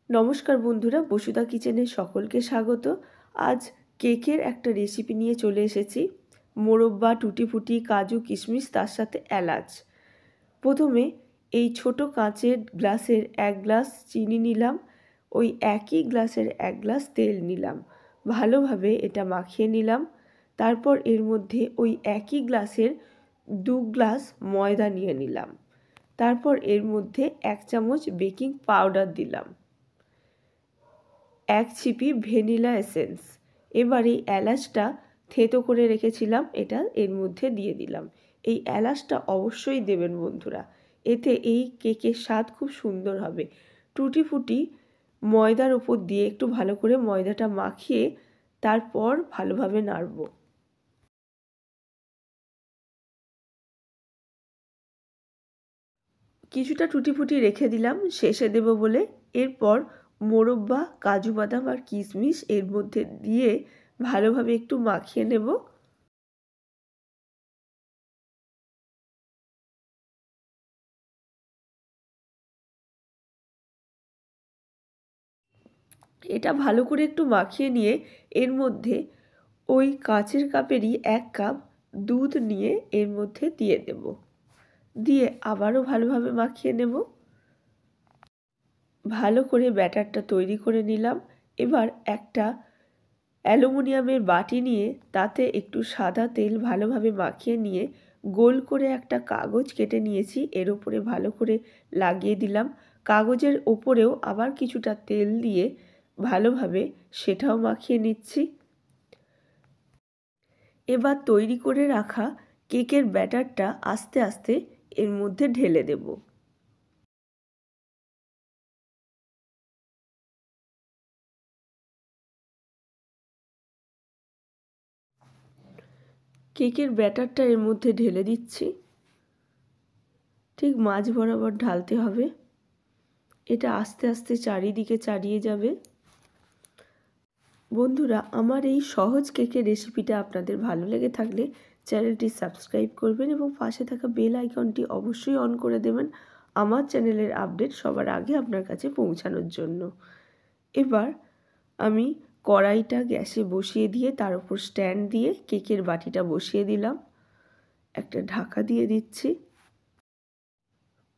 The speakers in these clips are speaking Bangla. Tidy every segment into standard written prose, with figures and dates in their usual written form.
নমস্কার বন্ধুরা, বসুধা কিচেনে সকলকে স্বাগত। আজ কেকের একটা রেসিপি নিয়ে চলে এসেছি। মোরব্বা, টুটি ফুটি, কাজু, কিশমিশ, তার সাথে এলাচ। প্রথমে এই ছোট কাঁচের গ্লাসের 1 গ্লাস চিনি নিলাম, ওই একই গ্লাসের 1 গ্লাস তেল নিলাম, ভালোভাবে এটা মাখিয়ে নিলাম। তারপর এর মধ্যে ওই একই গ্লাসের 2 গ্লাস ময়দা নিয়ে নিলাম। তারপর এর মধ্যে 1 চামচ বেকিং পাউডার দিলাম, 1 ছিপি ভ্যানিলা এসেন্স। এবার এই এলাচটা থেঁতো করে রেখেছিলাম, এটা এর মধ্যে দিয়ে দিলাম। এই এলাচটা অবশ্যই দেবেন বন্ধুরা, এতে এই কেকের স্বাদ খুব সুন্দর হবে। টুটি ফুটি ময়দার ওপর দিয়ে একটু ভালো করে ময়দাটা মাখিয়ে তারপর ভালোভাবে নাড়ব। কিছুটা টুটি ফুটি রেখে দিলাম শেষে দেব বলে। এরপর মোরব্বা, কাজু বাদাম আর কিশমিশ এর মধ্যে দিয়ে ভালোভাবে একটু মাখিয়ে নেব। এটা ভালো করে একটু মাখিয়ে নিয়ে এর মধ্যে ওই কাচের কাপেরই 1 কাপ দুধ নিয়ে এর মধ্যে দিয়ে দেব, দিয়ে আবারও ভালোভাবে মাখিয়ে নেব। ভালো করে ব্যাটারটা তৈরি করে নিলাম। এবার একটা অ্যালুমিনিয়ামের বাটি নিয়ে তাতে একটু সাদা তেল ভালোভাবে মাখিয়ে নিয়ে গোল করে একটা কাগজ কেটে নিয়েছি, এর ওপরে ভালো করে লাগিয়ে দিলাম। কাগজের ওপরেও আবার কিছুটা তেল দিয়ে ভালোভাবে সেটাও মাখিয়ে নিচ্ছি। এবার তৈরি করে রাখা কেকের ব্যাটারটা আস্তে আস্তে এর মধ্যে ঢেলে দেব। কেকের ব্যাটারটা এর মধ্যে ঢেলে দিচ্ছি, ঠিক মাঝ বরাবর ঢালতে হবে। এটা আস্তে আস্তে চারিদিকে চাড়িয়ে যাবে। বন্ধুরা, আমার এই সহজ কেকের রেসিপিটা আপনাদের ভালো লেগে থাকলে চ্যানেলটি সাবস্ক্রাইব করবেন এবং পাশে থাকা বেল আইকনটি অবশ্যই অন করে দেবেন আমার চ্যানেলের আপডেট সবার আগে আপনার কাছে পৌঁছানোর জন্য। এবার আমি কড়াইটা গ্যাসে বসিয়ে দিয়ে তার উপর স্ট্যান্ড দিয়ে কেকের বাটিটা বসিয়ে দিলাম, একটা ঢাকা দিয়ে দিচ্ছি।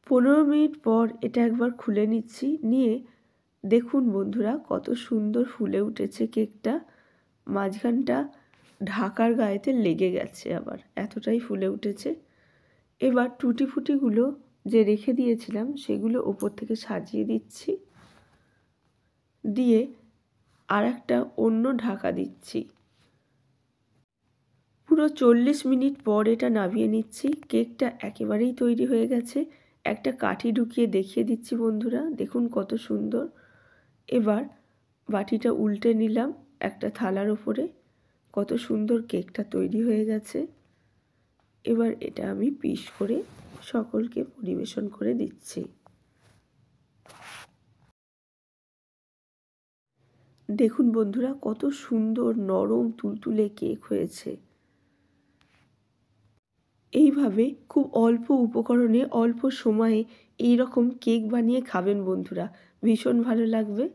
15 মিনিট পর এটা একবার খুলে নিচ্ছি, নিয়ে দেখুন বন্ধুরা কত সুন্দর ফুলে উঠেছে কেকটা। মাঝখানটা ঢাকার গায়েতে লেগে গেছে, আবার এতটাই ফুলে উঠেছে। এবার টুটি ফুটিগুলো যে রেখে দিয়েছিলাম সেগুলো ওপর থেকে সাজিয়ে দিচ্ছি, দিয়ে আর একটা অন্য ঢাকা দিচ্ছি। পুরো 40 মিনিট পর এটা নামিয়ে নিচ্ছি। কেকটা একেবারেই তৈরি হয়ে গেছে। একটা কাঠি ঢুকিয়ে দেখিয়ে দিচ্ছি বন্ধুরা, দেখুন কত সুন্দর। এবার বাটিটা উল্টে নিলাম একটা থালার ওপরে, কত সুন্দর কেকটা তৈরি হয়ে গেছে। এবার এটা আমি পিস করে সকলকে পরিবেশন করে দিচ্ছি। দেখুন বন্ধুরা কত সুন্দর নরম তুলতুলে কেক হয়েছে। এইভাবে খুব অল্প উপকরণে অল্প সময়ে এই রকম কেক বানিয়ে খাবেন বন্ধুরা, ভীষণ ভালো লাগবে।